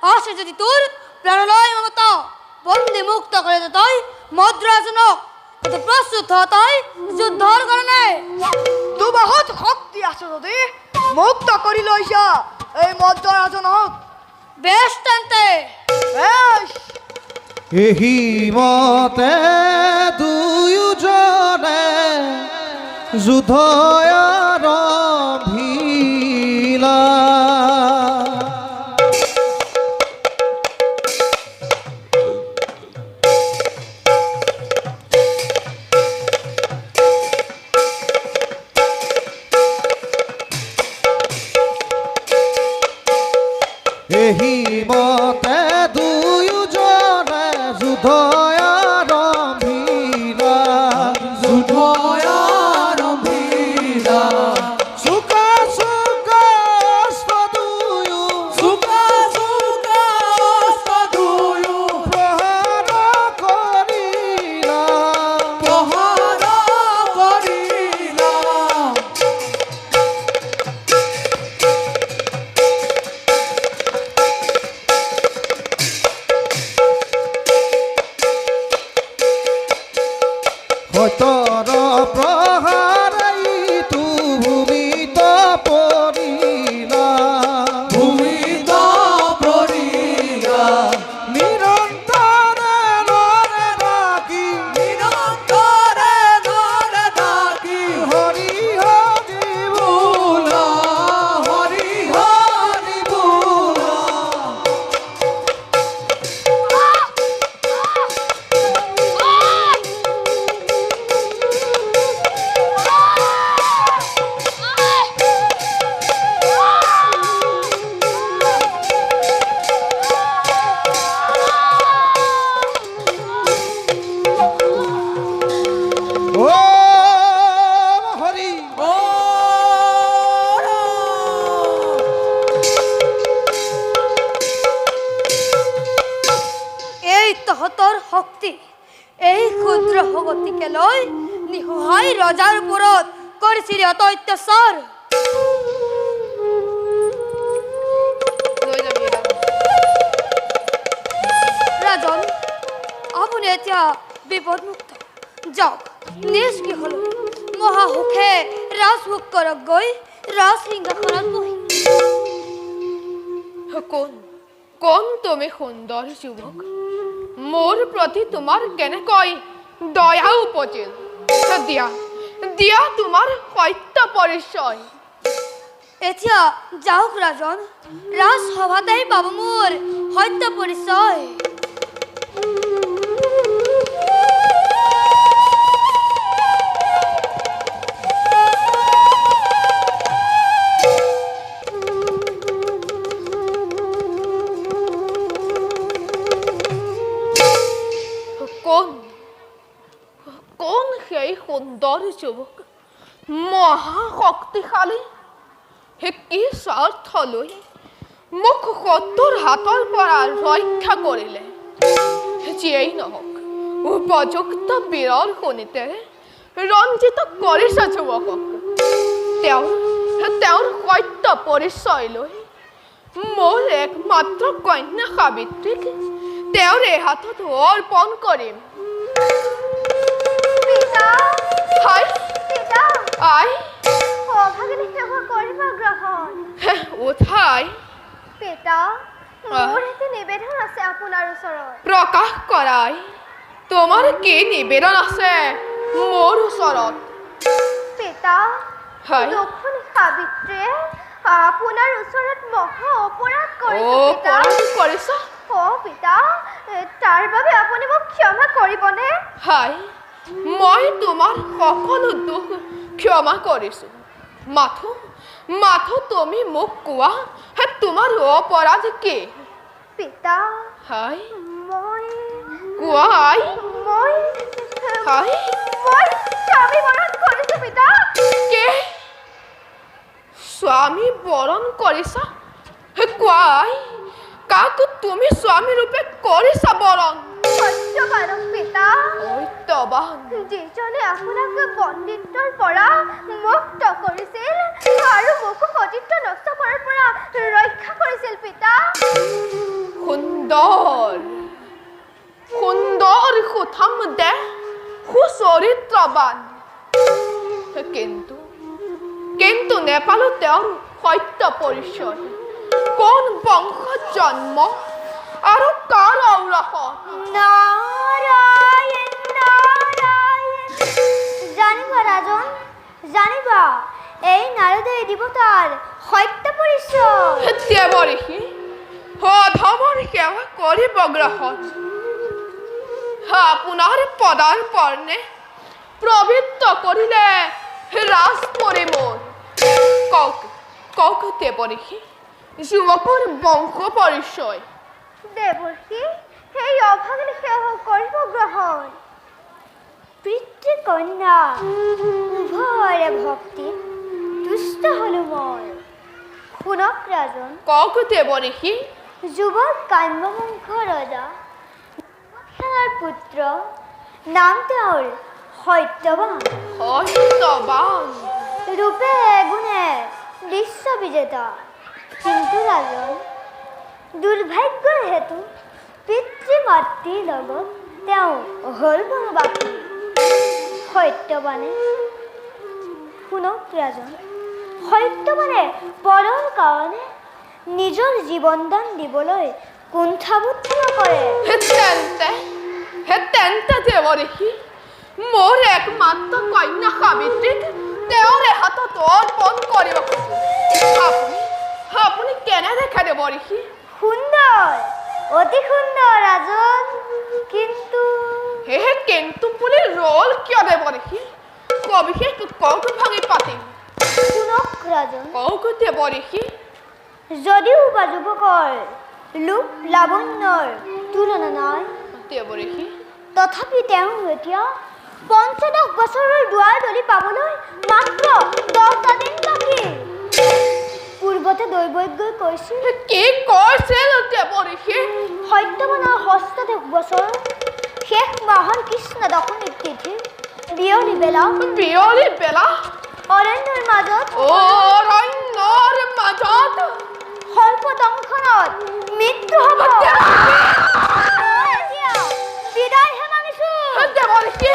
আসে যদি তোর প্রাণলয় মমতা বন্দি মুক্ত করে দে তই মদ্রাজনক তো প্রস্তুত হ তই যুদ্ধর কারণে তো বহুত শক্তি আছে যদি মুক্ত করি লইছা এই মদ্রাজনক বেশ তেন্তে বেশ এহি মতে দুয়োজনে যুদ্ধ আৰম্ভিলা এহি মতে দুয়োজনে যুদ্ধ আৰম্ভিলা যুদ্ধ আৰম্ভিলা চুকা চুকা অস্ত্ৰ দুয়ো চুকা চুকা অস্ত্ৰ দুয়ো প্ৰহাৰ কৰিলা সত্যৰ প্ৰহাৰাই তু ভূমিত পৰিলা নিৰন্তৰে নৰে ডাকি হৰি হৰি বোলা হৰি হৰি বোলা ওম হৰি এই তহতৰ শক্তি এই ক্ষুদ্ৰ ভগতিকে লৈ নিসহায় ৰজাৰ ওপৰত কৰিছিলি অত অত্যাচাৰ ৰাজন আপুনি এতিয়া বিপদমুক্ত যাওক নিজ গৃহলৈ মহাসুখে ৰাজভোগ কৰক গৈ ৰাজসিংহাসনত বহি কোন কোন তুমি সুন্দৰ যুৱক মোৰ প্ৰতি তোমাৰ কেনেকৈ দয়া উপজিল দিয়া দিয়া তোমাৰ সত্য পৰিচয় এতিয়া যাওক ৰাজন ৰাজসভাতেই পাব মোৰ সত্য পৰিচয় কোন কোন সেই সুন্দৰ যুৱক মহাশক্তিশালী হে কি স্বাৰ্থ লৈ মোক শত্ৰুৰ হাতৰ পৰা ৰক্ষা কৰিলে যিয়েই নহওক উপযুক্ত বীৰৰ শোণিতেৰে ৰঞ্জিত কৰিছে যুৱকক তেওঁৰ সত্য পৰিচয় লৈ মোৰ একমাত্ৰ কন্যা সাবিত্ৰীক তেওঁৰ এই হাতত অৰ্পণ কৰিম হাই আই সভাগিনী সেৱা কৰিব গ্ৰহণ উঠাই পিতা মোৰ এটি নিবেদন আছে আপোনাৰ ওচৰত প্ৰকাশ কৰাই তোমাৰ কি নিবেদন আছে মোৰ ওচৰত পিতা হাই দক্ষিণী সাবিত্ৰীয়ে আপোনাৰ ওচৰত মহা অপৰাধ কৰিছে পিতা কৰিছা পিতা তাৰ বাবে আপুনি মোক ক্ষমা কৰিবনে হাই মই তোমাৰ সকলো দুখ ক্ষমা কৰিছোঁ মাথো তুমি মোক কোৱা তোমাৰ অপৰাধ কি পিতা হাই মই কোৱা আই মই হাই মই স্বামী বৰণ কৰিছো পিতা কে স্বামী বৰণ কৰিছা কোৱা আই কাক তুমি স্বামী ৰূপে কৰিছা বৰণ সত্যবান পিতা সত্যবান যিজনে আপোনাক বন্দিত্বৰ পৰা মুক্ত কৰিছিল আৰু মোক সতীত্ব নষ্ট কৰাৰ পৰা ৰক্ষা কৰিছিল পিতা সত্যবান কিন্তু কিন্তু নেপালত তেওঁৰ সত্য পৰিচয় কোন বংশত জন্ম আৰু কাৰ ঔৰসত নাৰায়ণ নাৰায়ণ জানিবা ৰাজন জানিবা এই নাৰদে দেবতাৰ সত্য পৰিচয় দেৱঋষি অধমৰ সেৱা কৰিব গ্ৰহণ আপোনাৰ পদাৰ্পণে প্ৰবৃত্ত কৰিলে ৰাজ পৰে মোৰ কওক কওক দেৱঋষি যুৱকৰ বংশ পৰিচয় দেবৰ্ষি এই অভাগিনী সেবা কৰিব গ্ৰহণ পিতৃকন্যা উভয়েৰ ভক্তি তুষ্ট হলো মই শুনক ৰাজন কওক দেৱঋষি যুবক কাম্যবংশ ৰজা সেনাৰ পুত্ৰ নাম তেওঁৰ সত্যবান সত্যবান ৰূপে গুণে বিশ্ব বিজেতা কিন্তু ৰাজন দুৰ্ভাগ্যৰ হেতু পিতৃ মাতৃৰ লগত তেওঁ হ'ল বনবাসী সত্যবানে শুনক ৰাজন সত্যবানে পৰৰ কাৰণে নিজৰ জীৱনদান দিবলৈ কুণ্ঠাবোধ নকৰে তেন্তে দেৱঋষি মোৰ একমাত্ৰ কন্যা সাবিত্ৰীক তেওঁৰে হাতত অৰ্পণ কৰিব খোজো আপুনি কেনে দেখা দেৱঋষি সুন্দৰ অতি সুন্দৰ ৰাজন কিন্তু কিন্তু বুলি ৰল কিয় দেৱঋষি কবিশেষ কওক ভাঙি পাতিম শুনক ৰাজন কওক দেৱঋষি যদিও বা যুৱকৰ লোক লাৱণ্যৰ তুলনা নাই দেৱঋষি তথাপি তেওঁ এতিয়া ৫০ বছৰৰ দুৱাৰ দলি পাবলৈ মাত্ৰ 10টা দিন বাকী পূৰ্বতে দৈৱজ্ঞই কৈছিল কি কৈছিল দেৱঋষি সত্যবানৰ হস্তদেশ বছৰ শেষ মাহৰ কৃষ্ণ দশমীৰ তিথি বিয়লি বেলা অৰণ্যৰ মাজত সৰ্পদংশনত মৃত্যু হ'ব এতিয়া বিদায়হে মানিছো দেৱঋষি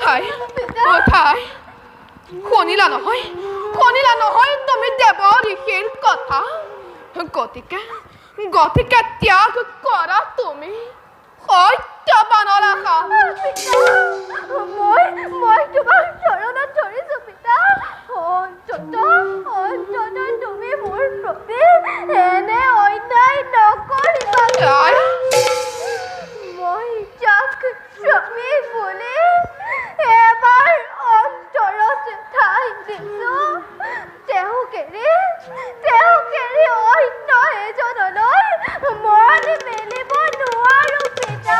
হাই শুনিলা নহয় তুমি দেৱঋষিৰ কথা গতিকে ত্যাগ কৰা তুমি সত্যবানৰ আশা মই তোমাৰ চৰণত ধৰিছো পিতা অন্তত তুমি মোৰ প্ৰতি এনে অন্যায় নকৰিবা মই যাক স্বামী বুলি এবাৰ অন্তৰত ঠাই দিছো তেওঁক এৰি অন্য এজনলৈ মন মেলিব নোৱাৰো পিতা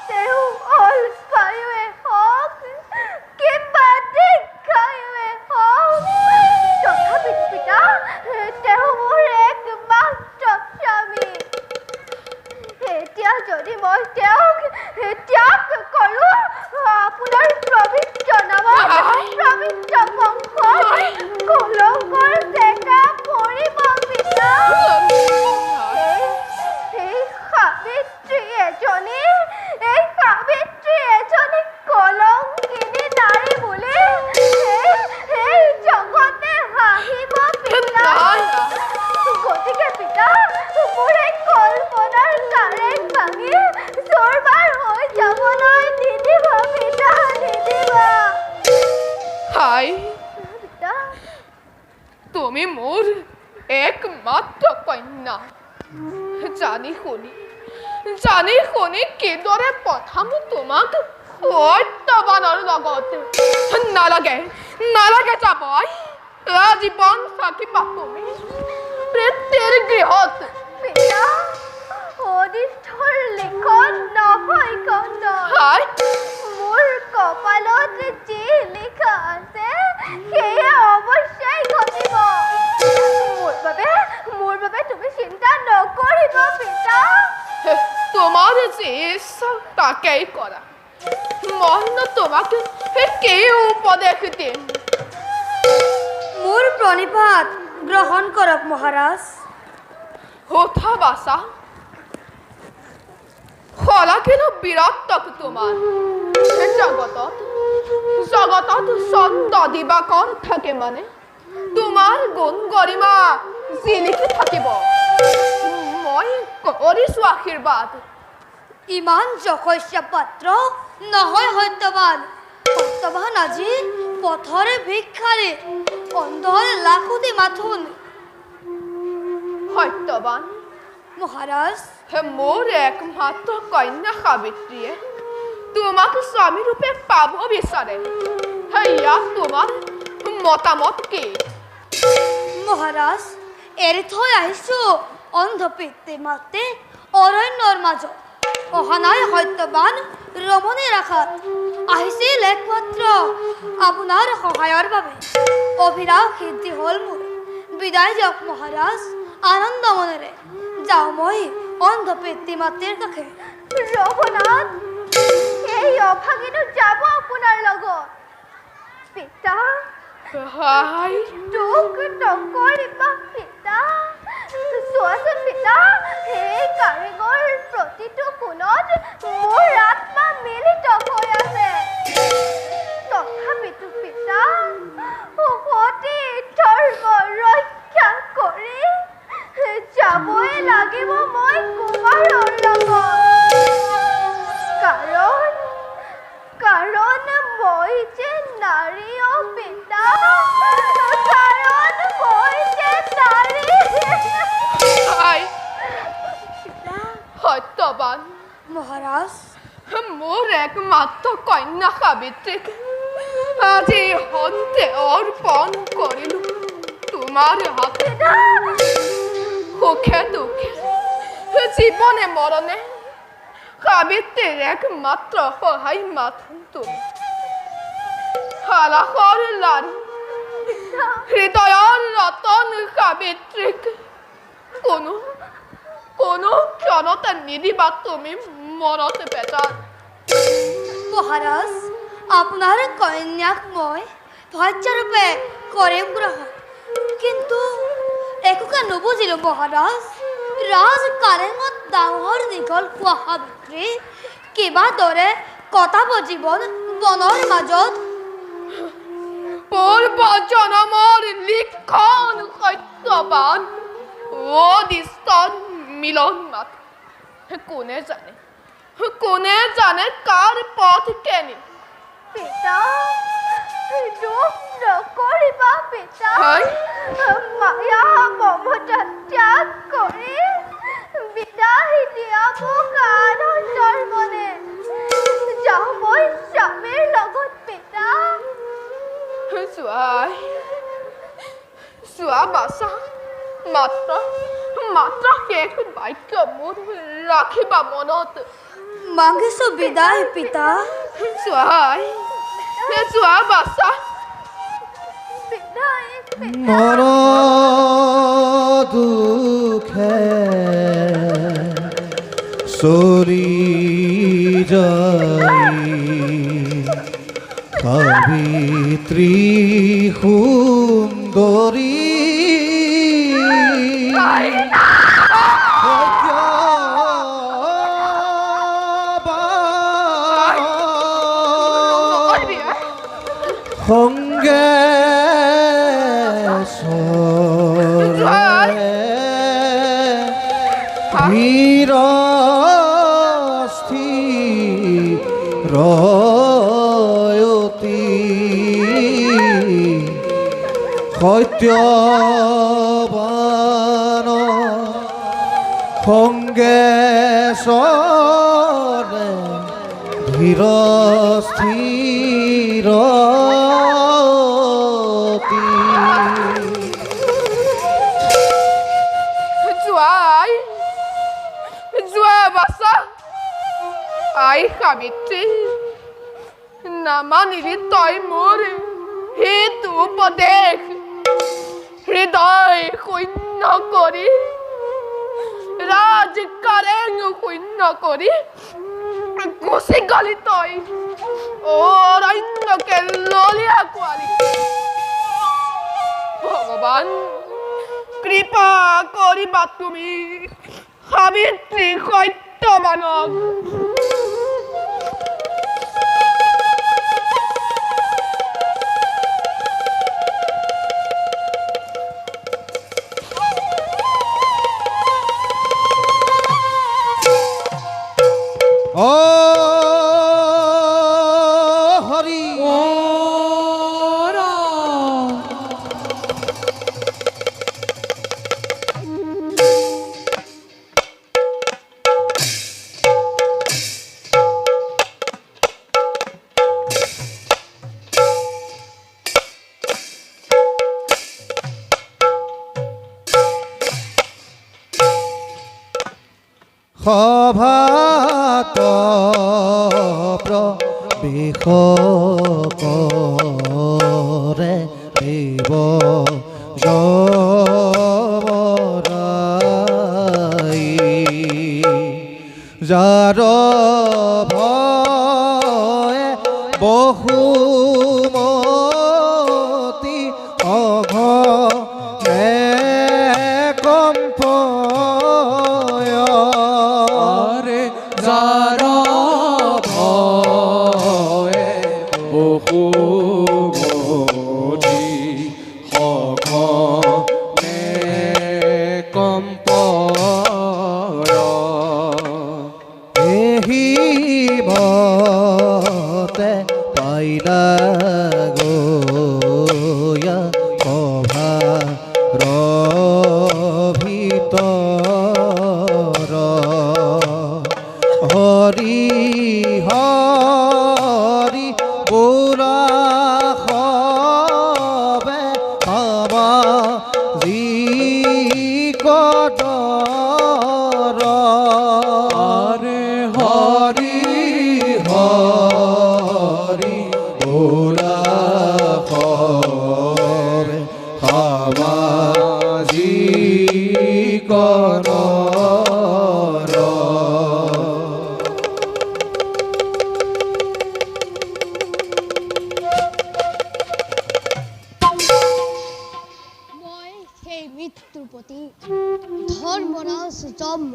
তেওঁ অল্পায়ুৱে হওক কিম্বা দীৰ্ঘায়ুৱে হওক তথাপি পিতা তেওঁ মোৰ একমাত্ৰ স্বামী এতিয়া যদি মই তেওঁক ত্যাগ কৰোঁ আপোনাৰ পবিত্ৰ নামত পবিত্ৰ বংশত কলংকৰ ডেকা পৰিব পিতা এই সাবিত্ৰী এজনী কলংকিনী নাৰী বুলি এই জগতে হাঁহিব পিতা গতিকে পিতা মোৰ এই কল্পনাৰ কাৰেং ভাঙি চোৰবাৰ হৈ যাবলৈ নিদিবা পিতা নিদিবা পিতা তুমি মোৰ একমাত্ৰ কন্যা জানি শুনি কিদৰে পঠাম তোমাক সত্যবানৰ লগত নালাগে যাব আজীৱন থাকিবা তুমি পিতৃৰ গৃহত পিতা অনিষ্টৰ লিখন নহয় কন্দন মোৰ কপালত যি লিখা আছে সেয়া অৱশ্যেই ঘটিব মোৰ বাবে তুমি চিন্তা নকৰিব পিতা তোমাৰ যি ইচ্ছা তাকেই কৰা মই তোমাকে কি উপদেশ দিম মোৰ প্ৰণিপাত গ্ৰহণ কৰক মহাৰাজ উঠা বাছা হলাকিলো বিৰক্তক তোমাৰ জগতত জগতত ছন্দ দিবাকৰ থাকে মানে তোমাৰ গুণ গৰিমা জিলিকি থাকিব মই কৰিছো আশীৰ্বাদ ইমান যশস্যা পাত্ৰ নহয় সত্যবান সত্যবান আজি পথৰে ভিক্ষাৰী অন্ধৰ লাখুটি মাথোন সত্যবান মহাৰাজ মোৰ একমাত্ৰ কন্যা সাবিত্ৰীয়ে তোমাক স্বামী ৰূপে পাব বিচাৰে ইয়াত তোমাৰ মতামত কি মহাৰাজ এৰি থৈ আহিছো অন্ধ পিতৃ মাতৃ অৰণ্যৰ মাজত অহা নাই সত্যবান ৰমণী ৰাখাত আহিছিল একমাত্ৰ আপোনাৰ সহায়ৰ বাবে অভিলাষ সিদ্ধি হ'ল মোৰ বিদায় যাওক মহাৰাজ আনন্দ মনেৰে যাওঁ মই অন্ধ পিতৃ মাতৃৰ কাষে ৰঘুনাথ এই অভাগিনো যাব আপোনাৰ লগত পিতা হাই দুখ নকৰিবা পিতা চোৱাচোন পিতা সেই কাৰেঙৰ প্ৰতিটো কোণত মোৰ আত্মা মিলিত হৈ আছে তথাপিতো পিতা সতী ধৰ্ম ৰক্ষা কৰি যাবই লাগিব মই কুমাৰৰ লগত কাৰণ মই যে নাৰী পিতা কাৰণ মই যে নাৰী হাই সত্যবান মহাৰাজ মোৰ একমাত্ৰ কন্যা সাবিত্ৰীক আজি সন্তে অৰ্পণ কৰিলো তোমাৰ হাতে সুখে দুখে জীৱনে মৰণে সাবিত্ৰীৰ একমাত্ৰ সহায় মাথোন তুমি হালাসৰ লাৰি হৃদয়ৰ ৰতন সাবিত্ৰীক কোনো ক্ষণতে নিদিবা তুমি মনত পেটাত মহাৰাজ আপোনাৰ কন্যাক মই ভাৰ্যাৰূপে কৰিম গ্ৰহণ কিন্তু একোকে নুবুজিলো মহাৰাজ ৰাজ কাৰেঙত ডাঙৰ দীঘল খোৱা সাবিত্ৰী কিবা দৰে কটাব জীৱন বনৰ মাজত পূৰ্ব জনমৰ লিখন সত্যবান অদিষ্ট মিলন মাত কোনে জানে কাৰ পথ কেনি পিতা দুখ নকৰিবা পিতা হয়? মায়া মমতা ত্যাগ কৰি বিদায় দিয়া মোক আনন্দৰ মনে যাওঁ মই স্বামীৰ লগত পিতা চোৱা বাচা মাত্ৰ শেষ বাক্য মোৰ ৰাখিবা মনত মাগিছো বিদায় পিতা চোৱা বাচা বিদায় মৰ দুখে চৰি যাই সাবিত্ৰী সুন্দৰী সংগে ধীৰ স্থিৰয়তি সত্যবান সংগে চৰে ধীৰ স্থিৰতি যোৱা বাচা আই সাবিত্ৰী নামানিলি তই মোৰ হিত উপদেশ হৃদয় শূন্য কৰি ৰাজ কাৰেং শূন্য কৰি গুচি গলি তই অৰণ্যকে ললিয়া কোৱালি ভগৱান কৃপা কৰিবা তুমি সাবিত্ৰী সত্য সত্যবানক ও হৰি সভাত প্ৰবেশ কৰে দেৱ যমৰাই যাৰ ভয়ে বহুমতি অঘনে কম্পয় যাৰ ভয়ে বহুমতি সঘনে কম্পয় এহি ভতে পাইলা গয়া কভাৰ ভিতৰ হৰি হৰি বোলা সবে পাবা যি কদৰ হৰি হৰি বোলা সবে সামাজিক মই সেই মৃত্যুপতি ধৰ্মৰাজ জন্ম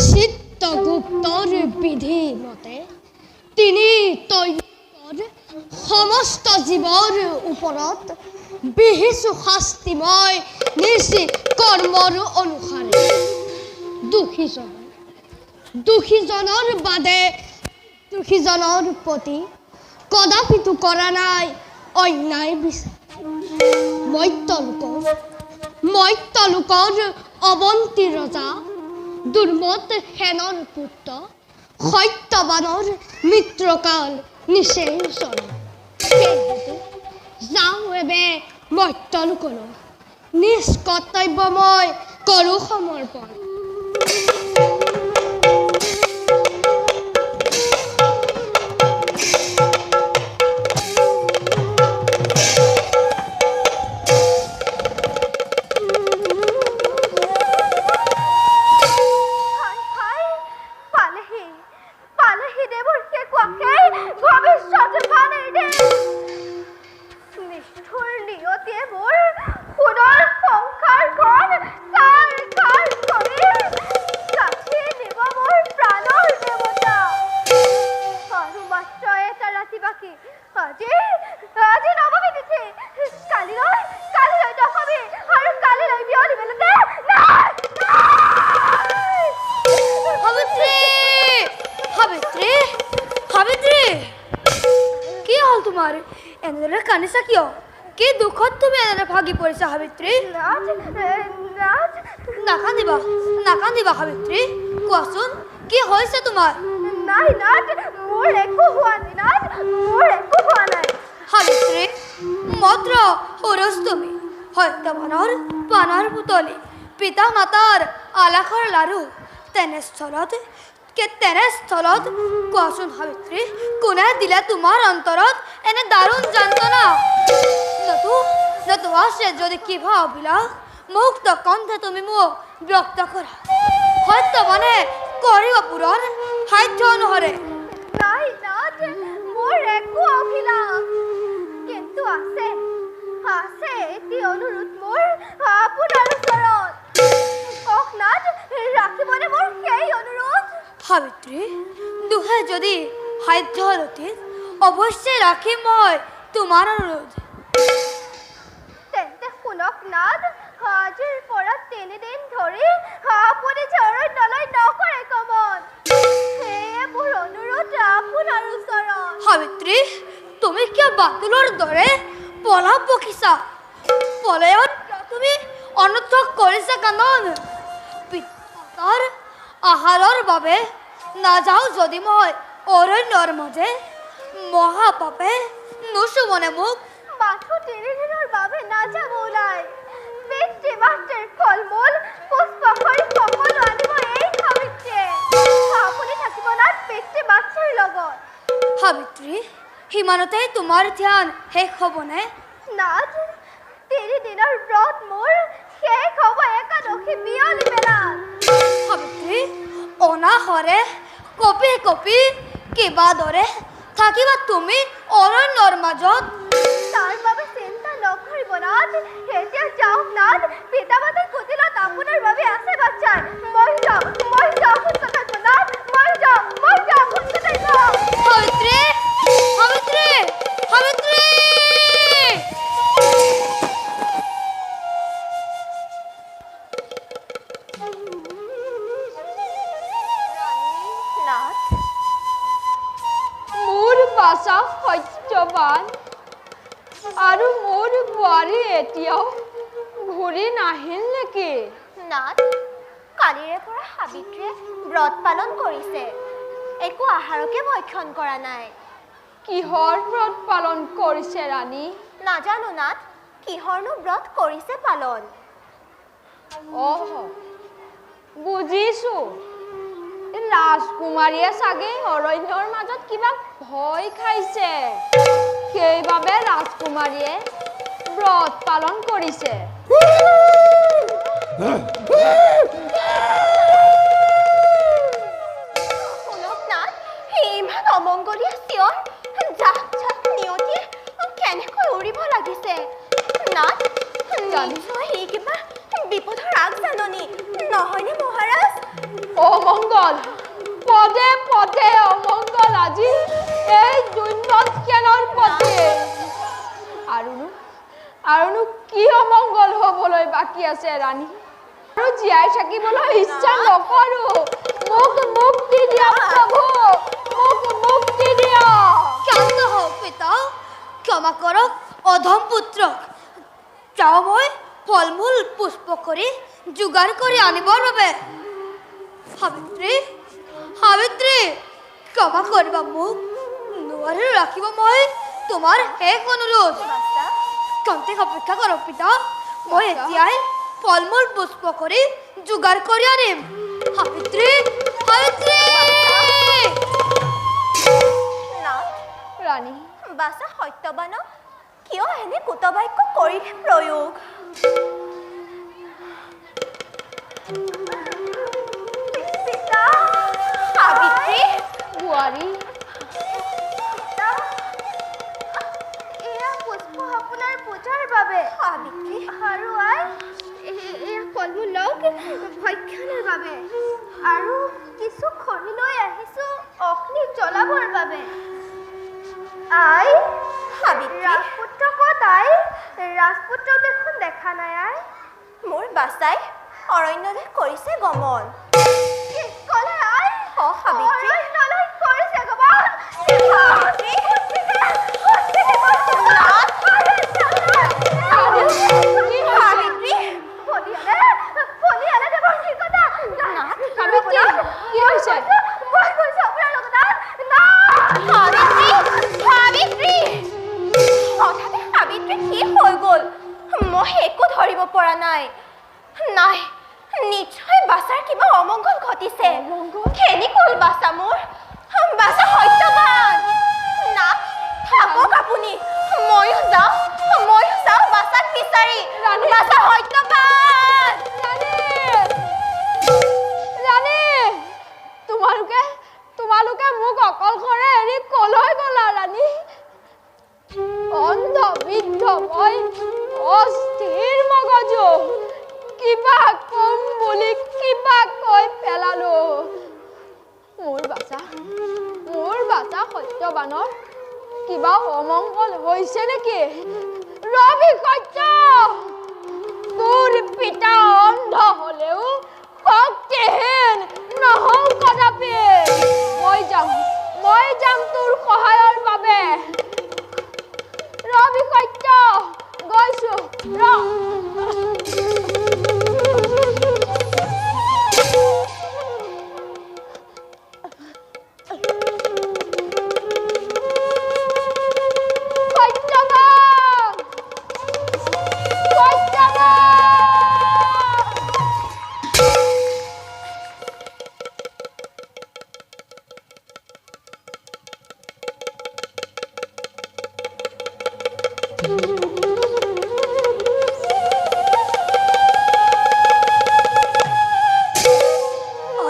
চিত্ৰগুপ্তৰ বিধি মতে তিনি তৈৰ সমস্ত জীৱৰ ওপৰত বিহিছো শাস্তি মই নিজ কৰ্মৰ অনুসাৰে দোষীজনৰ বাদে দোষীজনৰ প্ৰতি কদাপিতো কৰা নাই অন্যায় বিচাৰ মত্যলোকৰ অৱন্তী ৰজা দুৰ্মত সেনৰ পুত্ৰ সত্যবানৰ মিত্ৰকাল নিশ্চয় যাওঁ এবে মত্যলোকলৈ নিজ কৰ্তব্য মই কৰোঁ সমৰ্পণ এনেদৰে কান্দিছা কিয়? কি দুখত তুমি এনেদৰে ভাগি পৰিছা সাবিত্ৰী? নাকান্দিবা সাবিত্ৰী, কোৱাচোন কি হৈছে তোমাৰ? সাবিত্ৰী মাত্ৰ সৰজ তুমি সত্যবানৰ পানৰ পুতলি পিতা মাতাৰ আলাসৰ লাৰু তেনেস্থলত কোৱাচোন সাবিত্ৰী কোনে দিলে তোমাৰ অন্তৰত এনে দাৰুণ যন্ত্ৰণা? নতু আছে যদি কিবা অভিলাষ মুক্ত কণ্ঠে তুমি মোক ব্যক্ত কৰা সত্যবানে কৰিব পূৰণ সাধ্য অনুসাৰে। মোৰ একো অভিলাষ কিন্তু আছে এটি অনুৰোধ মোৰ আপোনাৰ ওচৰত। কওক নাথ ৰাখিবনে মোৰ সেই অনুৰোধ? সাধ্য অতীত অৱশ্যে ৰাখিম মই তোমাৰ অনুৰোধ। তেন্তে শুনক নাথ, আজিৰ পৰা 3 দিন ধৰি আপুনি যে অৰণ্যলৈ নকৰে গমন, সেয়ে মোৰ অনুৰোধ আপোনাৰ ওচৰত। সাবিত্ৰী, তুমি কিয় বাতুলৰ দৰে পলাপ বকিছা? পলায়ত তুমি অনৰ্থক কৰিছা কানন। পিতাৰ আহাৰৰ বাবে নাযাওঁ যদি মই অৰণ্যৰ মাজে, মহাপাপে নুচুমনে মোক। মাথো 3 দিনৰ বাবে নাযাব ওলাই। পিতৃ মাতৃৰ ফল-মূল পুষ্পখৰি সকলো আনিব এই সাবিত্ৰীয়ে। আপুনি থাকিব নাথ পিতৃ মাতৃৰ লগত। সাবিত্ৰী, সিমানতে তোমাৰ ধ্যান শেষ হ'বনে? নাথ, 3 দিনৰ ব্ৰত মোৰ শেষ হ'ব একাদশী বিয়লি বেলাত। সাবিত্ৰী, অনাহৰে কপি কপি কিবা দৰে থাকিবা তুমি অৰণ্যৰ মাজত। তাৰ বাবে চিন্তা নকৰিব নাথ। এতিয়া যাওক নাথ, পিতা-মাতাই কুটিলত আপোনাৰ বাবে আছে বাচ্চাৰ। মই যাওঁ সোনকালে নাথ, মই যাওঁ সোনকালে যাওঁ। সাবিত্ৰী, সাবিত্ৰী, সাবিত্ৰী! নাথ, মোৰ বাচা সত্যবান আৰু মোৰ বোৱাৰী এতিয়াও ঘূৰি নাহিল নেকি? নাথ, কালিৰে পৰা সাবিত্ৰীয়ে ব্ৰত পালন কৰিছে, একো আহাৰকে ভক্ষণ কৰা নাই। কিহৰ ব্ৰত পালন কৰিছে ৰাণী? নাজানো নাথ, কিহৰনো ব্ৰত কৰিছে পালন। বুজিছো, ৰাজকুমাৰীয়ে চাগে অৰণ্যৰ মাজত কিবা ভয় খাইছে, সেইবাবে ৰাজকুমাৰীয়ে ব্ৰত পালন কৰিছে। শুনক নাথ, ইমান অমংগলীয়া চিঞৰ, জাক নিয়তিয়ে কেনেকৈ উৰিব লাগিছে। নাথ, নিশ্চয় সি কিবা বিপদৰ আগজাননী, নহয়নে মহাৰাজ? অমংগল, পদে পদে অমংগল আজি এই দুৰ্নৎকেনৰ পথে। আৰুনো কি অমংগল হ'বলৈ বাকী আছে ৰাণী? আৰু জীয়াই থাকিবলৈ ইচ্ছা নকৰো। মোক মুক্তি দিয়া প্ৰভু, মোক মুক্তি দিয়া। শান্ত হওক পিতা, ক্ষমা কৰক অধম পুত্ৰক। যাওঁ মই ফল-মূল পুষ্প কৰি যোগাৰ কৰি আনিবৰ বাবে। সাবিত্ৰী, সাবিত্ৰী, ক্ষমা কৰিবা মোক, নোৱাৰি ৰাখিব মই তোমাৰ শেষ অনুৰোধ। বাচ্চা, কন্তেক অপেক্ষা কৰক পিতা, মই এতিয়াই ফল-মূল পুষ্প কৰি যোগাৰ কৰি আনিম। সাবিত্ৰী, সাবিত্ৰী! নাথ, ৰাণী, বাচা সত্যবানক কিয় এনে কুটবাক্য কৰিলে প্ৰয়োগ? পিতা, সাবিত্ৰী, বোৱাৰী, এয়া পুষ্প আপোনাৰ পূজাৰ বাবে। সাবিত্ৰী আৰু আই, এয়া ফল-মূল লওক ভক্ষণৰ বাবে, আৰু কিছু খৰি লৈ আহিছো অগ্নি জ্বলাবৰ বাবে। আই, সাবিত্ৰী, ৰাজপুত্ৰ ক'ত আই? ৰাজপুত্ৰ দেখোন দেখা নাই আই। মোৰ বাচাই অৰণ্যলৈ কৰিছে গমন। কি ক'লে আই? সাবিত্ৰী, অৰণ্যলৈ কৰিছে গমন। সাবিত্ৰী, সাবিত্ৰী, কি হৈছে? হঠাতে সাবিত্ৰী কি হৈ গ'ল? মই একো ধৰিব পৰা নাই। নাই, নিশ্চয় বাছাৰ কিবা অমংগল ঘটিছে। খেলি গ'ল বাছা মোৰ। বাছা সত্যবান। না, থাকক আপুনি, ময়ো যাওঁ বাছাক বিচাৰি। বাছা সত্যবান। ৰাণী, তোমালোকে মোক অকলশৰে এৰি কলৈ গ'লা ৰাণী? অন্ধ বৃদ্ধ মই অস্থিৰ মগজু, কিবা কম বুলি কিবা কৈ পেলালো। মোৰ বাচা বাচা সত্যবানৰ কিবা অমংগল হৈছে নেকি? ৰবি সত্য, তোৰ পিতা অন্ধ হলেও শক্তিহীন নহওঁ কদাপি। মই যাম তোৰ সহায়ৰ বাবে। ৰবি সত্য, গৈছো ৰ।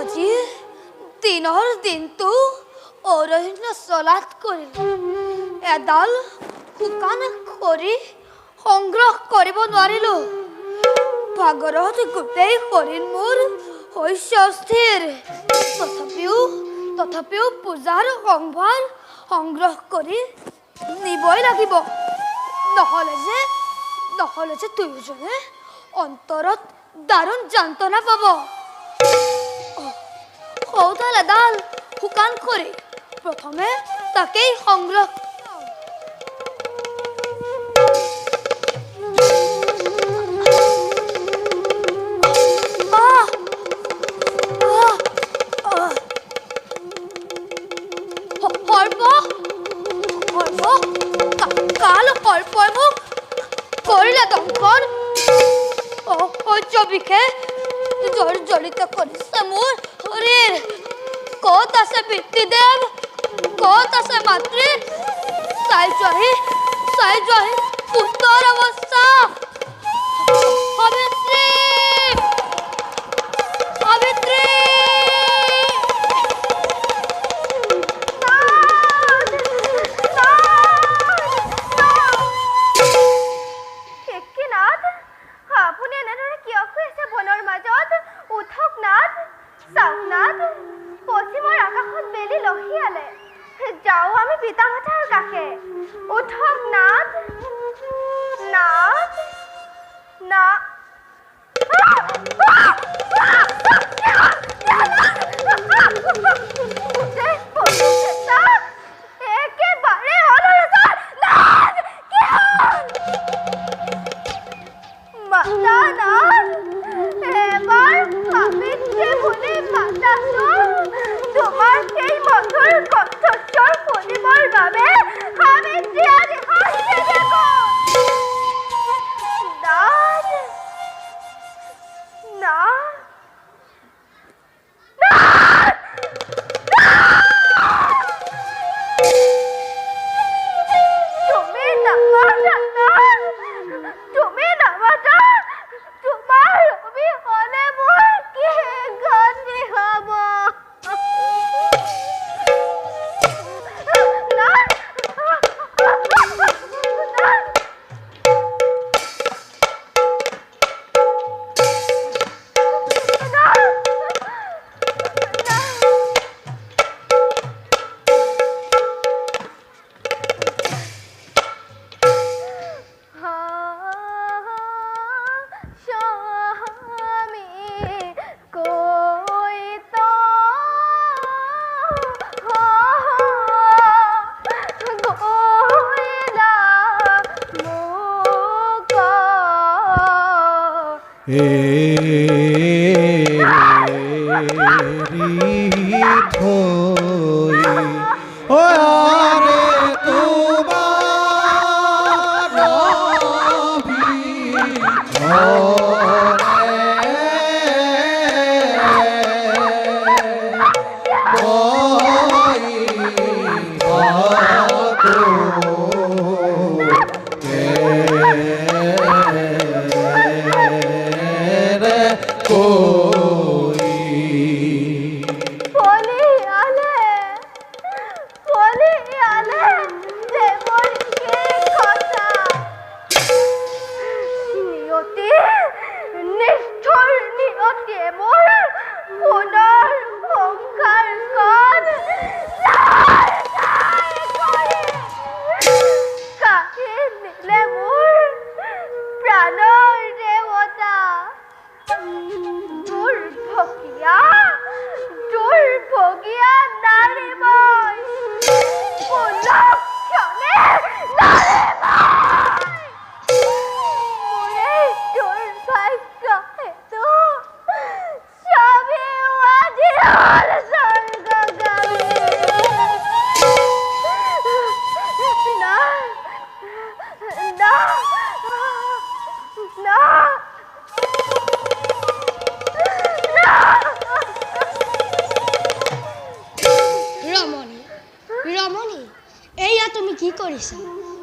আজি দিনৰ দিনটো অৰণ্য চলাত কৰিলো। এডাল শুকান খৰি সংগ্ৰহ কৰিব নোৱাৰিলো। ভাগৰত গোটেই শৰীৰ মোৰ হৈছে অস্থিৰ। তথাপিও পূজাৰ সম্ভাৰ সংগ্ৰহ কৰি নিবই লাগিব। নহ'লে যে দুয়োজনে অন্তৰত দাৰুণ যন্ত্ৰণা পাব। সৌডাল এডাল শুকান খৰি, প্ৰথমে তাকেই সংগ্ৰহ সৰ্পই মোক কৰিলে দংশন। অসহ্য বিষে জৰ্জৰিত কৰিছে মোৰ শৰীৰ। ক'ত আছে পিতৃদেৱ, ক'ত আছে মাতৃ? চাই যোৱাহি পুত্ৰৰ অৱস্থা। সাবিত্ৰী, সাবিত্ৰী। আপুনি এনেদৰে কিয় শুই আছে বনৰ মাজত? উঠক নাথ, চাওক নাথ, পশ্চিমৰ আকাশত বেলি লহিয়ালে। যাওঁ আমি পিতা মাতাৰ কাষে। উঠক নাথ, নাথ, না একেবাৰে মাতা নাথ, এবাৰ সাবিত্ৰী বুলি মাতাচোন। তোমাৰ সেই মধুৰ কণ্ঠস্বৰ শুনিবৰ বাবে সাবিত্ৰী আজি হাঁহি দেখো। নাথ, নাথ, তুমি নামাতা নাথ, তুমি নামাতা। তোমাৰ অবিহনে মোৰ কি গতি হ'ব? বলি তুমি কি কৰিছা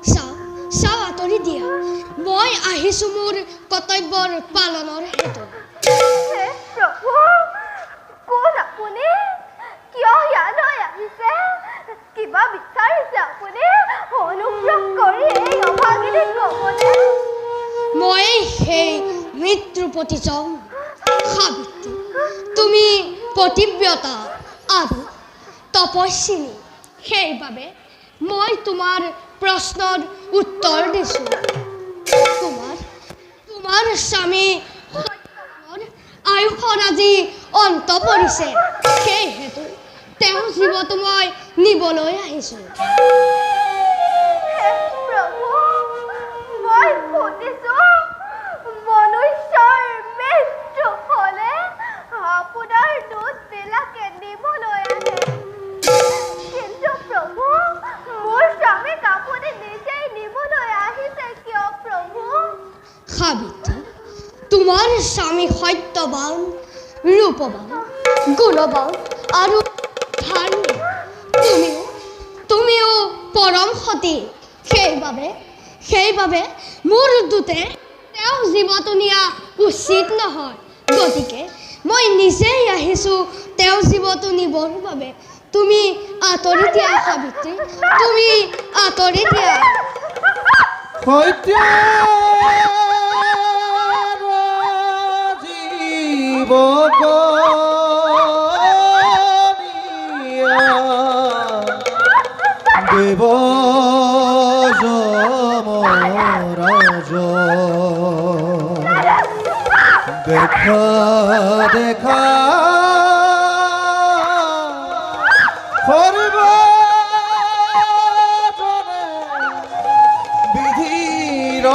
চাও চাও আঁতৰি দিয়া মই আহিছোঁ মোৰ কৰ্তব্যৰ পালনৰ হেতু হে প্ৰভু কোন আপুনি কিয় ইয়ালৈ আহিছে কিবা বিচাৰিছে আপুনি অনুগ্ৰহ কৰি এই অভাগিনীক ক'বনে মই সেই মৃত্যুপতিজন সাবিত্ৰী তুমি পতিব্ৰতা আৰু তপস্বিনী সেইবাবে মই তোমাৰ প্ৰশ্নৰ উত্তৰ দিছোঁ তোমাৰ স্বামী আয়ুষৰ আজি অন্ত পৰিছে সেইহেতু তেওঁৰ জীৱটো মই নিবলৈ আহিছোঁ হে প্ৰভু মই শুনিছোঁ মনুষ্যৰ মৃত্যু হ'লে আপোনাৰ দূতবিলাকে নিবলৈ আহে কিন্তু প্ৰভু মোৰ স্বামীক আপুনি নিজেই নিবলৈ আহিছে কিয় প্ৰভু সাবিত্ৰী তোমাৰ স্বামী সত্যবান ৰূপবান গুণবান আৰু ধাৰ্মিক তুমিও পৰম সতী সেইবাবে মোৰ দূতে তেওঁ জীৱটো নিয়া উচিত নহয় গতিকে মই নিজেই আহিছোঁ তেওঁ জীৱটো নিবৰ বাবে তুমি আঁতৰি দিয়া সাবিত্ৰী তুমি আঁতৰি দিয়া সত্যৰ জীৱকনিয়া দেৱ যমৰাজ দেখা দেখা সৰ্বজনে বিধিৰ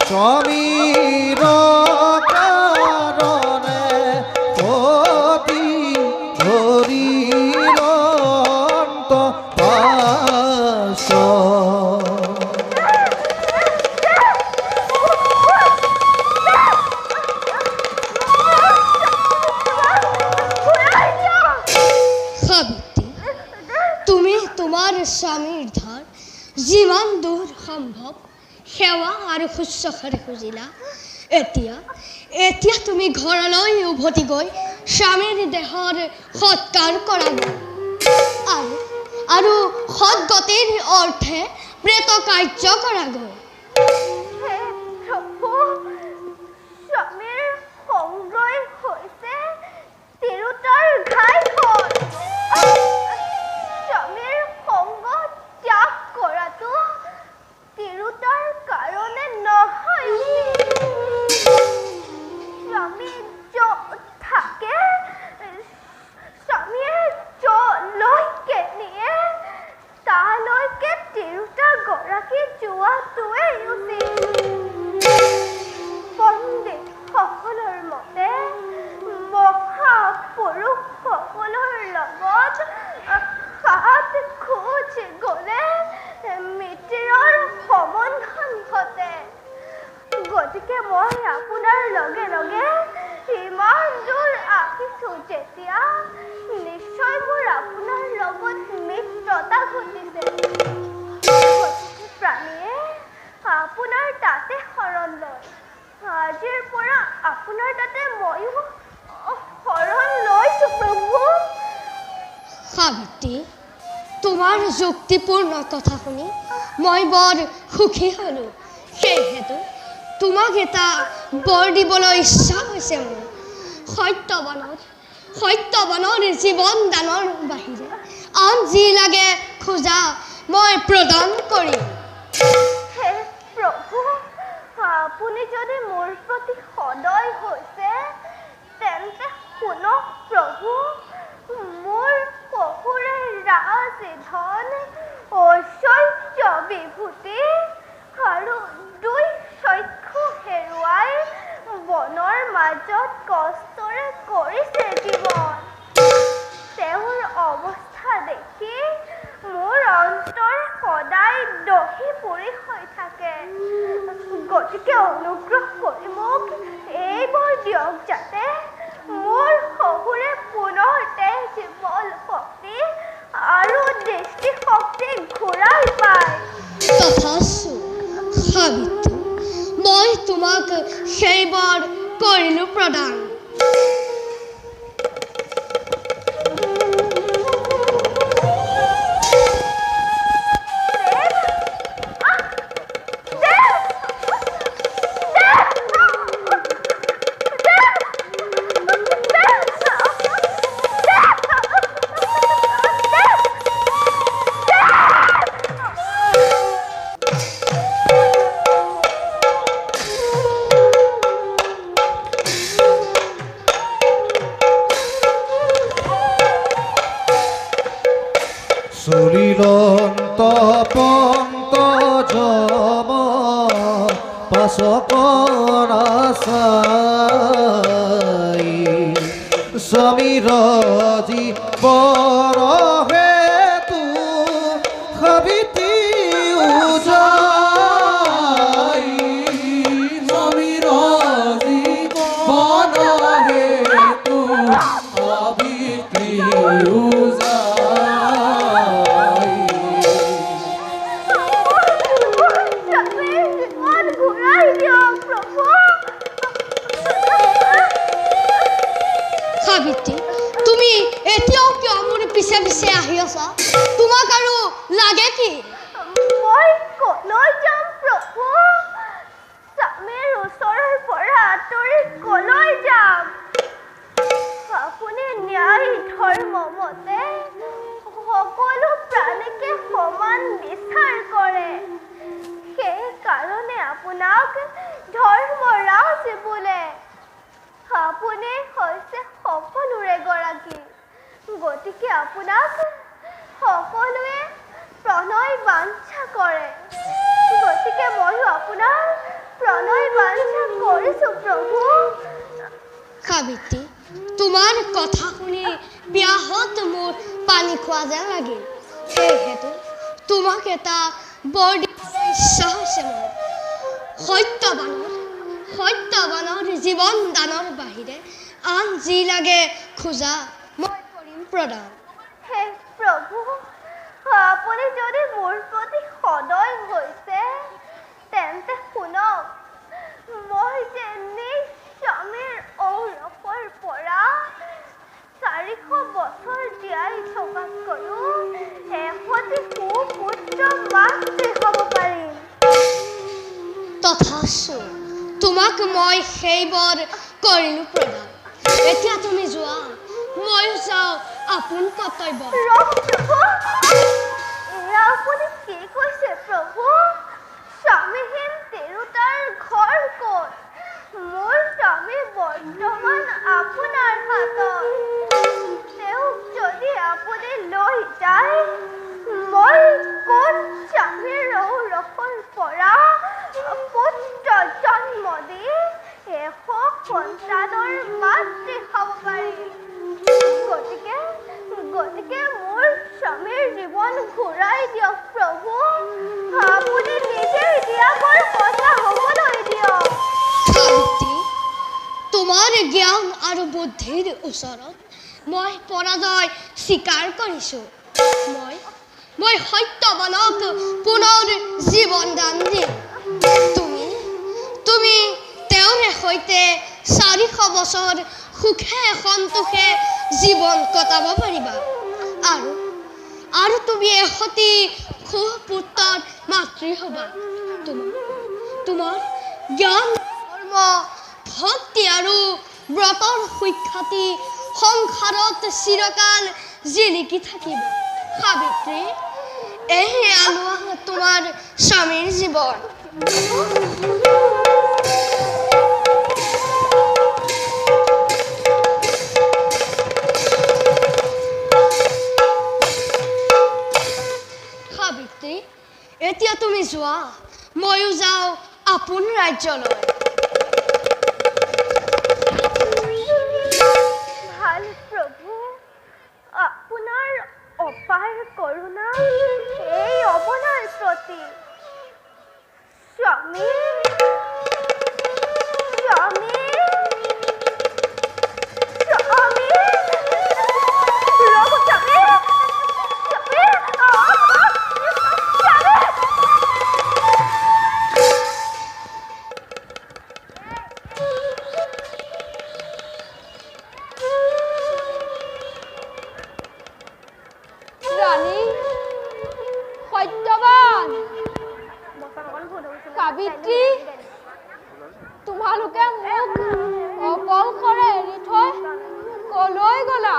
স্বামীৰ কাৰণে অতি ধৰিলন্ত পাছ সাবিত্ৰী তুমি তোমাৰ স্বামীৰ ধাৰ যিমান দূৰ সম্ভৱ সেৱা আৰু শুশ্ৰূষাৰে খুজিলা এতিয়া তুমি ঘৰলৈ উভতি গৈ স্বামীৰ দেহৰ সৎকাৰ কৰাগৈ আৰু সৎগতিৰ অৰ্থে প্ৰেত কাৰ্য কৰাগৈ হে প্ৰভু স্বামীৰ সংগই হৈছে তিৰোতাৰ ঘাইখন স্বামীৰ সংগ ত্যাগ কৰাটো তিৰোতাৰ কাৰণে নহয় স্বামী য'ত থাকে স্বামীয়ে য'লৈকে নিয়ে তালৈকে তিৰোতা গৰাকী যোৱাটোৱেই উচিত পণ্ডিতসকলৰ মতে মহাপুৰুষসকলৰ লগত হাত খোজ গ'লে মৃত্যুৰ সম্বন্ধন ঘটে গতিকে মই আপোনাৰ লগে লগে ইমান দূৰ আহিছোঁ যেতিয়া নিশ্চয় মোৰ আপোনাৰ লগত মিত্ৰতা ঘটিছে প্ৰাণীয়ে আপোনাৰ তাতে শৰণ লয় আজিৰ পৰা আপোনাৰ তাতে ময়ো শৰণ লৈছোঁ সাবিত্ৰী, তোমাৰ যুক্তিপূৰ্ণ কথা শুনি মই বৰ সুখী হ'লোঁ। সেইহেতু তোমাক এটা বৰ দিবলৈ ইচ্ছা হৈছে মোৰ। সত্যবানৰ জীৱন দানৰ বাহিৰে আন যি লাগে খোজা মই প্ৰদান কৰিম। হে প্ৰভু, আপুনি যদি মোৰ প্ৰতি সদয় হৈছে তেন্তে শুনক প্ৰভু, মোৰ শহুৰে ৰাজ ধন ঐশ্বৰ্য বিভূতি আৰু 2 চক্ষু হেৰুৱাই বনৰ মাজত কষ্টৰে কৰিছে জীৱন। তেওঁৰ অৱস্থা দেখি মোৰ অন্তৰে সদায় দহি পৰি হৈ থাকে। গতিকে অনুগ্ৰহ কৰি মোক এইবোৰ দিয়ক যাতে মোৰ শহুৰে পুনৰ তেজ বল শক্তি আৰু দৃষ্টিশক্তি ঘূৰাই পায়। তথাস্তু সাবিত্ৰী, মই তোমাক সেইবাৰ কৰিলোঁ প্ৰদান। চলিলন্ত পন্ত জম পাশকৰ আশাই সমীৰ জীৱৰ হেতু সাবিত্ৰী উজাই সমীৰ জীৱন হেতু সাবিত্ৰী সাবিত্ৰী, তুমি এতিয়াও কিয় মোৰ পিছে পিছে আহি আছা? তোমাক আৰু লাগে কি? মই কলৈ যাম প্ৰভু? স্বামীৰ ওচৰৰ পৰা আঁতৰি কলৈ যাম? আপুনি ন্যায় ধৰ্ম মতে সকলো প্ৰাণীকে সমান বিচাৰ কৰে। সেইকাৰণে আপোনাক ধৰ্মৰাজ বোলে। আপুনি হৈছে সকলোৰে গৰাকী। গতিকে আপোনাক সকলোৱে প্ৰণয় বাঞ্ছা কৰে। গতিকে ময়ো আপোনাৰ প্ৰণয় বাঞ্ছা কৰিছোঁ প্ৰভু। সাবিত্ৰী, তোমাৰ কথা শুনি পিয়াহত মোৰ পানী খোৱা যেন লাগিল। সেইহেতু তোমাক এটা বৰ দিবলৈ ইচ্ছা হৈছে মোৰ। সত্যবানৰ জীৱন দানৰ বাহিৰে আন যি লাগে খোজা মই কৰিম প্ৰদান। হে প্ৰভু, আপুনি যদি মোৰ প্ৰতি সদয় হৈছে তেন্তে শুনক, মই যে নিজ স্বামীৰ ঔৰসৰ পৰা 400 বছৰ জীয়াই থকাতকৈও 100টি সুপুত্ৰ মাতৃ হ'ব পাৰিম। তথাস্তু, তোমাক মই সেইবাৰ কৰিলোঁ প্ৰদান। এতিয়া তুমি যোৱা, ময়ো যাওঁ আপোন কৰ্তব্য। ৰ'ব প্ৰভু, এয়া আপুনি কি কৈছে প্ৰভু? স্বামীহীন তিৰোতাৰ ঘৰ ক'ত? মোৰ স্বামী বৰ্তমান আপোনাৰ হাতত। তেওঁক যদি আপুনি লৈ যায়, মই কোন স্বামীৰ ঔৰসৰ পৰা পুত্ৰ জন্ম দি 100 সন্তানৰ মাতৃ হ'ব পাৰিম। গতিকে মোৰ স্বামীৰ জীৱন ঘূৰাই দিয়ক প্ৰভু। আপুনি নিজেই দিয়াবোৰ সঁচা হ'বলৈ দিয়ক। সাবিত্ৰী, তোমাৰ জ্ঞান আৰু বুদ্ধিৰ ওচৰত মই পৰাজয় স্বীকাৰ কৰিছোঁ। মই সত্যবানক পুনৰ জীৱন দান দিম। তুমি তেওঁৰে সৈতে 400 বছৰ সুখে সন্তোষে জীৱন কটাব পাৰিবা। আৰু আৰু তুমি এসতি সুপুত্ৰৰ মাতৃ হ'বা। তোমাৰ জ্ঞান ধৰ্ম ভক্তি আৰু ব্ৰতৰ সুখ্যাতি সংসাৰত চিৰকাল জিলিকি থাকিব। সাবিত্ৰী, এই আলোৱা তোমাৰ স্বামীৰ জীৱন। সাবিত্ৰী, এতিয়া তুমি যোৱা, ময়ো যাওঁ আপোন ৰাজ্যলৈ। ভাল প্ৰভু, আপোনাৰ অপাৰ কৰোণা এই অবলাৰ প্ৰতি। স্বামী, স্বামী, স্বামী, ৰ'ব স্বামী, স্বামী, ৰাণী, সত্যবান, সাবিত্ৰী, তোমালোকে মোক অকলশৰে এৰি থৈ কলৈ গলা?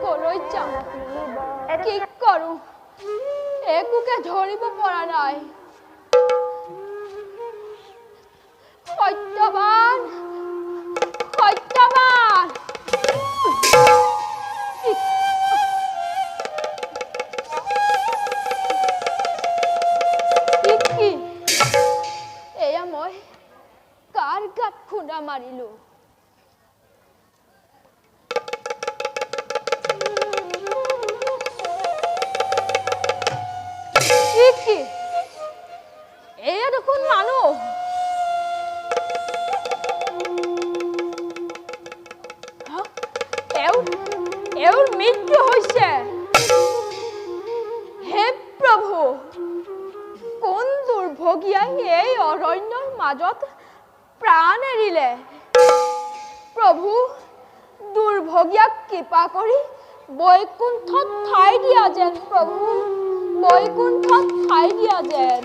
কলৈ যাম, কি কৰো, একোকে ধৰিব পৰা নাই। সত্যবান, সত্যবান, কি এয়া মই কাৰ গাত খুন্দা মাৰিলো? কি এয়া দেখোন মানুহ। এওঁৰ মৃত্যু হৈছে। হে প্ৰভু, কোন দুৰ্ভগীয়াই এই অৰণ্যৰ মাজত প্ৰাণ এৰিলে? প্ৰভু, দুৰ্ভগীয়াক কৃপা কৰি বৈকুণ্ঠত ঠাই দিয়া যেন। প্ৰভু, বৈকুণ্ঠত ঠাই দিয়া যেন।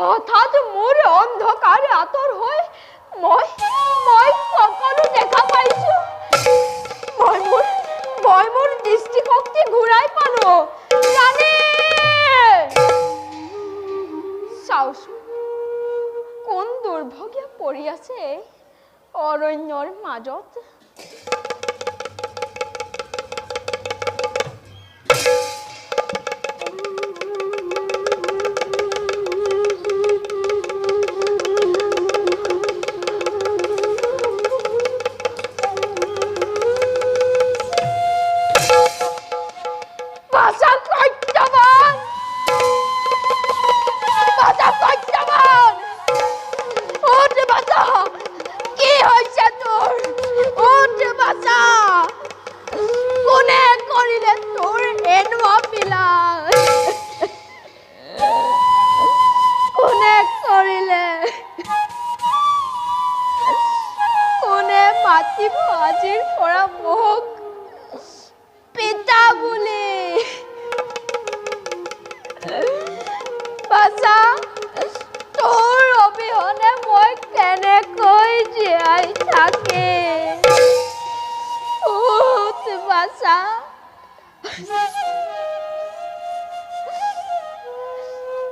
হঠাৎ মোৰ অন্ধকাৰ আঁতৰ হৈ মই সকলো দেখা পাইছো। মই মোৰ দৃষ্টিশক্তি ঘূৰাই পালো। ৰাণী, চাওচোন কোন দুৰ্ভগীয়া পৰি আছে অৰণ্যৰ মাজত। আজিৰ পৰা মোক পিতা বুলি। বাছা, তোৰ অবিহনে মই কেনেকৈ জীয়াই থাকিম? উঠ বাছা,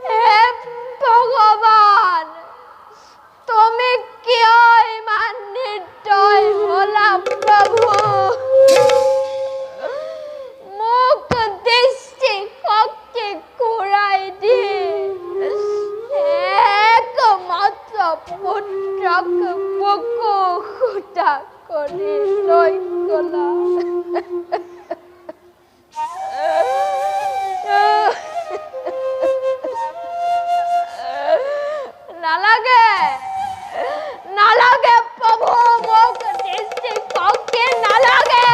হে ভগৱান, তুমি কিয় ইমান নিৰ্দয় হলা প্ৰভু? মোক দৃষ্টি শক্তি ঘূৰাই দি একমাত্ৰ পুত্ৰক বুকু ফুটা কৰি লৈ গলা। নালাগে নালাগে প্ৰভু মোক দৃষ্টি শক্তি নালাগে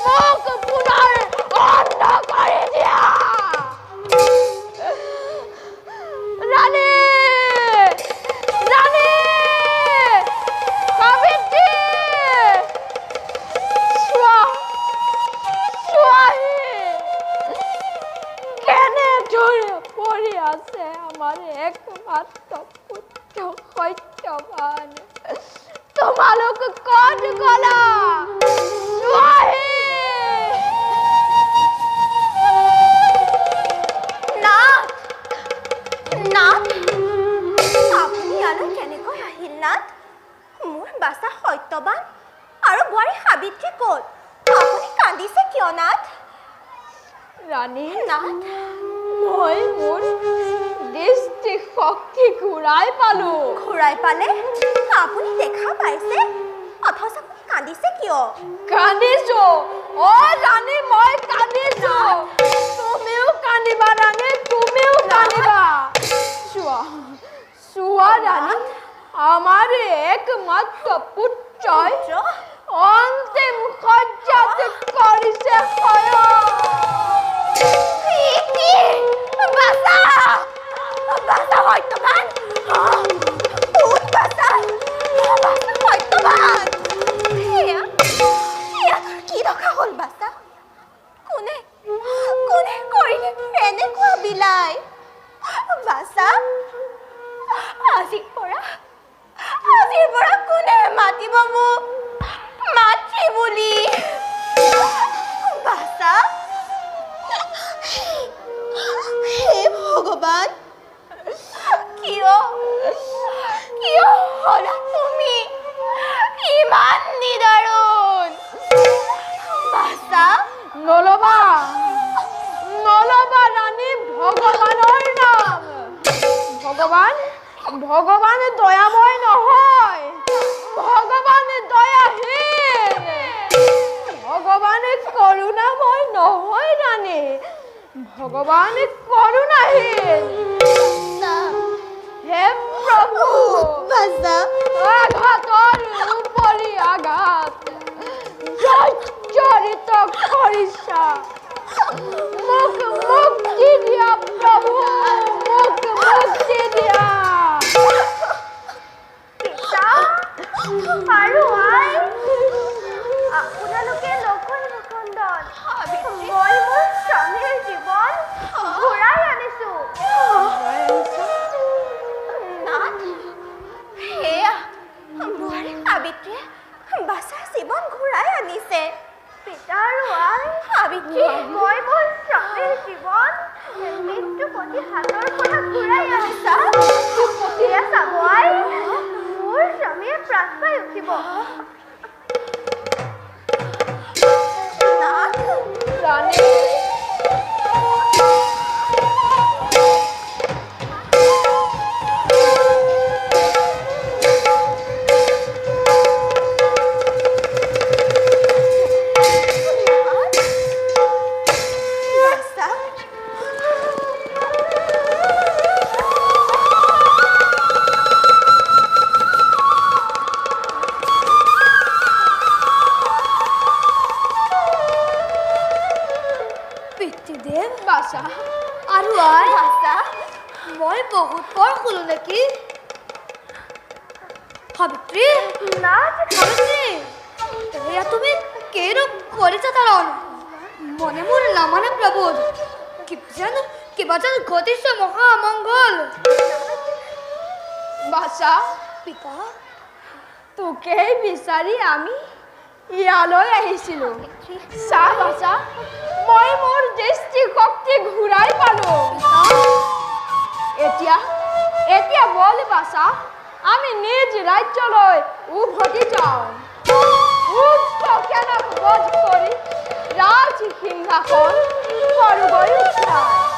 মোক পুনৰ অন্ধ কৰি দিয়া ৰাণী ৰাণী সাবিত্ৰী চোৱা চোৱাহি কেনেদৰে পৰি আছে আমাৰ একমাত্ৰ পুত্ৰ সত্যবান তোমালোক ক'ত গ'লা চোৱাহি নাথ নাথ আপুনি ইয়ালৈ কেনেকৈ আহিল নাথ মোৰ বাচা সত্যবান আৰু বোৱাৰী সাবিত্ৰী ক'ত আপুনি কান্দিছে কিয় নাথ ৰাণী নাথ মই মোৰ দৃষ্টি শক্তি ঘূৰাই পালো ঘূৰাই পালে আপুনি দেখা পাইছে অথচ আপুনি কান্দিছে কিয় কান্দিছো অ ৰাণী মই কান্দিছো তুমিও কান্দিবা ৰাণী তুমিও কান্দিবা চোৱা চোৱা ৰাণী আমাৰ একমাত্ৰ পুত্ৰই অন্তিম সজ্জাত কৰিছে বাচা বাচা সত্যবান কোন বাচা বাচা সত্যবান কি দখা হ'ল বাচা কোনে কোনে কৰিলে এনেকুৱা বিলাই বাচা আজিৰ পৰা কোনে মাতিব মোক মাতৃ বুলি বাচা হে ভগৱান কিয় কিয় হ'লা তুমি ইমান নিদাৰুণ বাচা নলবা নলবা ৰাণী ভগৱানৰ নাম ভগৱান দয়াময় নহয় ভগৱান দয়াহীন ভগৱান কৰুণাময় নহয় ৰাণী ভগৱান কৰুণাহীন হে প্ৰভু বাচা আঘাতৰ উপৰি আঘাত জৰ্জৰিত কৰিছা মোক মুক্তি দিয়া প্ৰভু মোক মুক্তি দিয়া পিতা আৰু আই আপোনালোকে লক্ষণ ভূখণ্ডত মই মোৰ স্বামীৰ জীৱন ঘূৰাই আনিছো নাথ সেয়া বোৱাৰী সাবিত্ৰীয়ে বাচাৰ জীৱন ঘূৰাই আনিছে পিতা আৰু আই সাবিত্ৰী মই মোৰ স্বামীৰ জীৱন মৃত্যুপতি হাতৰ পৰা ঘূৰাই আনিছা এয়া চাব আই মোৰ স্বামীয়ে প্ৰাণ পাই উঠিব ৰাণী পিতৃদেৱ বাচা আৰু আই বাচা মই বহুত পৰ শুলো নেকি সাবিত্ৰী সাবিত্ৰী এয়া তুমি কেইৰূপ কৰেছ তাৰণ মনে মোৰ নামানে প্ৰবোধ কিবা যেন ঘটিছে মহামঙ্গল বাচা পিতা তোকেই বিচাৰি আমি ইয়ালৈ আহিছিলো চা বাচা মই মোৰ দৃষ্টি শক্তি ঘূৰাই পালো এতিয়া বল বাচা আমি নিজ ৰাজ্যলৈ উভতি যাওঁ উৎপকেনক বধ কৰি ৰাজ সিংহাসন স্বৰ্গলৈ উঠাই